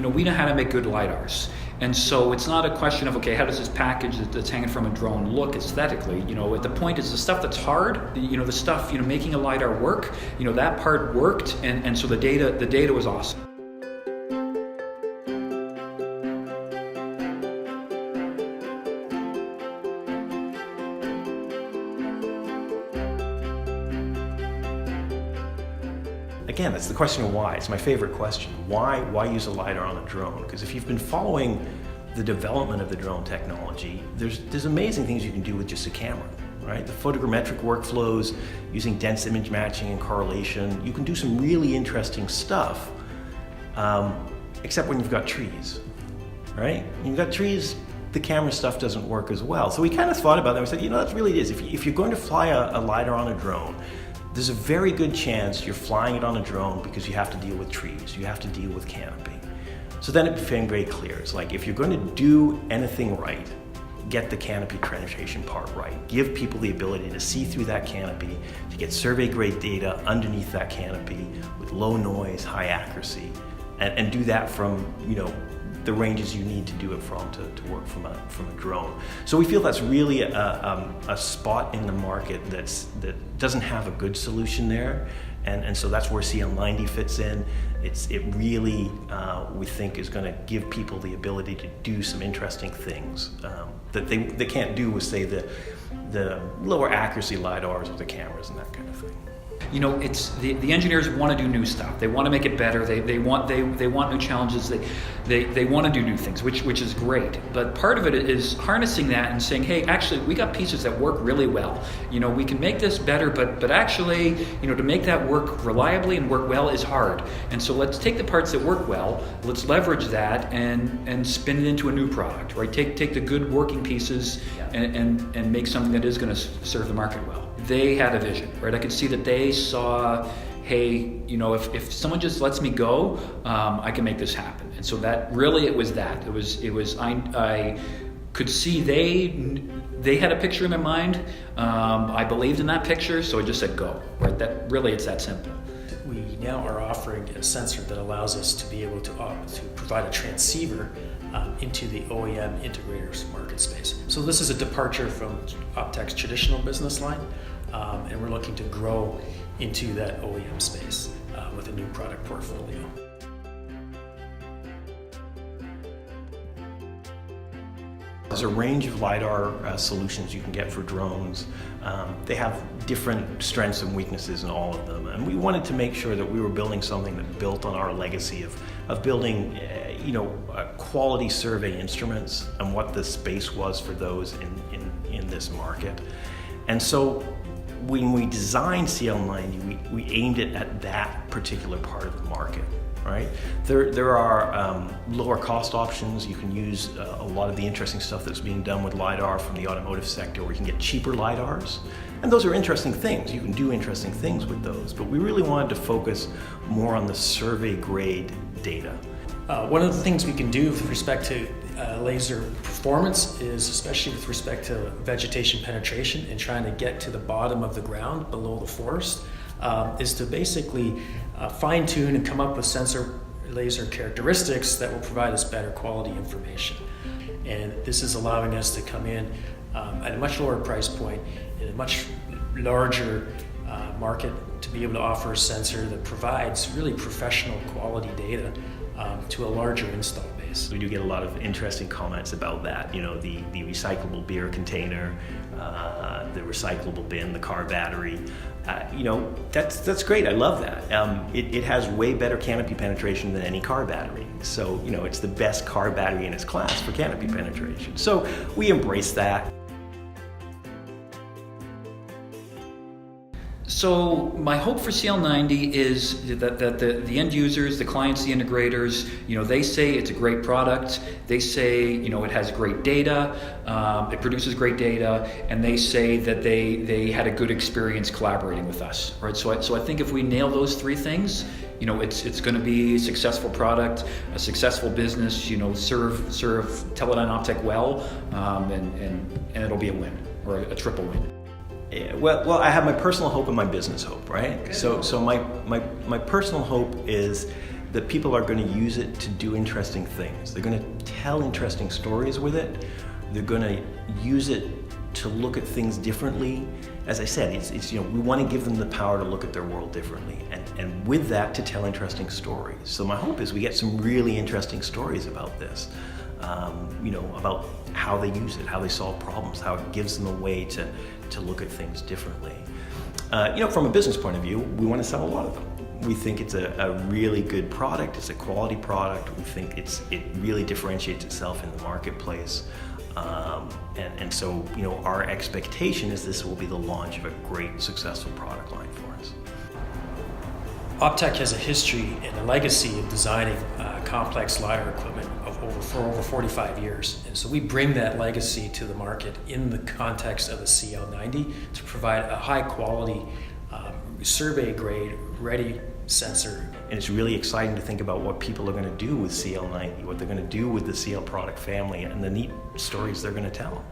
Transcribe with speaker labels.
Speaker 1: we know how to make good LiDARs. And so it's not a question of, okay, how does this package that's hanging from a drone look aesthetically? The point is the stuff that's hard, the stuff, making a LiDAR work, that part worked, and so the data was awesome.
Speaker 2: Again, it's the question of why. It's my favorite question. Why use a LiDAR on a drone? Because if you've been following the development of the drone technology, there's amazing things you can do with just a camera, right? The photogrammetric workflows, using dense image matching and correlation, you can do some really interesting stuff, except when you've got trees, right? When you've got trees, the camera stuff doesn't work as well. So we kind of thought about that. We said, that really is. If you're going to fly a LiDAR on a drone, there's a very good chance you're flying it on a drone because you have to deal with trees, you have to deal with canopy. So then it became very clear. It's like, if you're going to do anything right, get the canopy penetration part right. Give people the ability to see through that canopy, to get survey grade data underneath that canopy with low noise, high accuracy, and do that from, the ranges you need to do it from to work from a drone. So we feel that's really a spot in the market that doesn't have a good solution there, and so that's where CL-90 fits in. It really, we think, is going to give people the ability to do some interesting things that they can't do with, say, the lower accuracy LiDARs with the cameras and that kind of thing.
Speaker 1: It's the engineers want to do new stuff. They want to make it better. They want new challenges. They want to do new things, which is great. But part of it is harnessing that and saying, hey, actually, we got pieces that work really well. We can make this better, but actually, to make that work reliably and work well is hard. And so let's take the parts that work well, let's leverage that and spin it into a new product, right? Take the good working pieces and make something that is going to serve the market well. They had a vision, right? I could see that they saw, hey, if someone just lets me go, I can make this happen. And so that really, it was I could see they had a picture in their mind. I believed in that picture, so I just said go, right? That really, it's that simple.
Speaker 3: We now are offering a sensor that allows us to be able to provide a transceiver into the OEM integrators market space. So this is a departure from Optech's traditional business line, and we're looking to grow into that OEM space with a new product portfolio.
Speaker 2: There's a range of LiDAR solutions you can get for drones. They have different strengths and weaknesses in all of them, and we wanted to make sure that we were building something that built on our legacy of building quality survey instruments and what the space was for those in this market. And so when we designed CL-90, we aimed it at that particular part of the market. Right? There are lower cost options. You can use a lot of the interesting stuff that's being done with LiDAR from the automotive sector, where you can get cheaper LiDARs. And those are interesting things. You can do interesting things with those. But we really wanted to focus more on the survey grade data.
Speaker 3: One of the things we can do with respect to laser performance is, especially with respect to vegetation penetration and trying to get to the bottom of the ground below the forest, is to basically fine-tune and come up with sensor laser characteristics that will provide us better quality information. And this is allowing us to come in at a much lower price point in a much larger market to be able to offer a sensor that provides really professional quality data to a larger install base.
Speaker 2: We do get a lot of interesting comments about that. The recyclable beer container, the recyclable bin, the car battery. That's great. I love that. It has way better canopy penetration than any car battery. So, it's the best car battery in its class for canopy penetration. So we embrace that.
Speaker 1: So my hope for CL-90 is that the end users, the clients, the integrators, they say it's a great product. They say, it has great data, it produces great data, and they say that they had a good experience collaborating with us, right? So I think if we nail those three things, it's going to be a successful product, a successful business, serve Teledyne Optech well, and it'll be a win, or a triple win.
Speaker 2: Well, I have my personal hope and my business hope, right? Okay. So my personal hope is that people are going to use it to do interesting things. They're going to tell interesting stories with it. They're going to use it to look at things differently. As I said, it's we want to give them the power to look at their world differently, and with that to tell interesting stories. So my hope is we get some really interesting stories about this, about how they use it, how they solve problems, how it gives them a way to look at things differently. From a business point of view, we want to sell a lot of them. We think it's a really good product, it's a quality product, we think it really differentiates itself in the marketplace. So our expectation is this will be the launch of a great, successful product line for us.
Speaker 3: Optech has a history and a legacy of designing complex LiDAR equipment for over 45 years. And so we bring that legacy to the market in the context of the CL-90 to provide a high quality, survey grade, ready sensor.
Speaker 2: And it's really exciting to think about what people are going to do with CL-90, what they're going to do with the CL product family, and the neat stories they're going to tell.